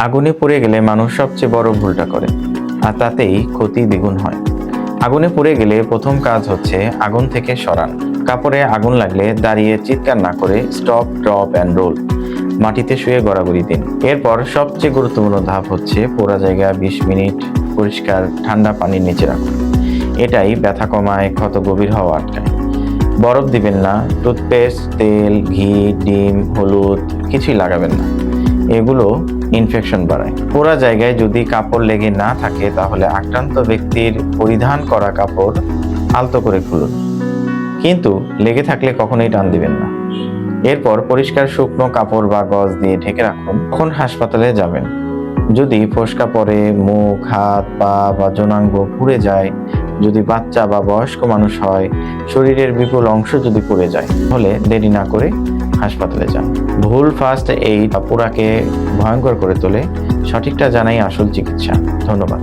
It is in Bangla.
আগুনে পুড়ে গেলে মানুষ সবচেয়ে বড় ভুলটা করে, আর তাতেই ক্ষতি দ্বিগুণ হয়। আগুনে পুড়ে গেলে প্রথম কাজ হচ্ছে আগুন থেকে সরান। কাপড়ে আগুন লাগলে দাঁড়িয়ে চিৎকার না করে স্টপ, ড্রপ অ্যান্ড রোল, মাটিতে শুয়ে গড়াগড়ি দিন। এরপর সবচেয়ে গুরুত্বপূর্ণ ধাপ হচ্ছে পোড়া জায়গা 20 মিনিট পরিষ্কার ঠান্ডা পানির নিচে রাখুন। এটাই ব্যথা কমায়, ক্ষত গভীর হওয়া আটকায়। বরফ দিবেন না, টুথপেস্ট, তেল, ঘি, ডিম, হলুদ কিছুই লাগাবেন না, এগুলো ইনফেকশন বাড়ায়। পোড়া জায়গায় যদি কাপড় লেগে না থাকে তাহলে আক্রান্ত ব্যক্তির পরিধান করা কাপড় আলতো করে খুলুন, কিন্তু লেগে থাকলে কখনোই টান দিবেন না। এরপর পরিষ্কার শুকনো কাপড় বা গজ দিয়ে ঢেকে রাখুন। তখন হাসপাতালে যাবেন। যদি ফোসকা পড়ে, মুখ, হাত, পা বা যৌনাঙ্গ পুড়ে যায়, যদি বাচ্চা বা বয়স্ক মানুষ হয়, শরীরের বিপুল অংশ যদি পুড়ে যায়, তাহলে দেরি না করে হাসপাতালে যান। ভুল ফার্স্ট এইড পোড়াকে ভয়ঙ্কর করে তোলে, সঠিকটা জানাই আসল চিকিৎসা। ধন্যবাদ।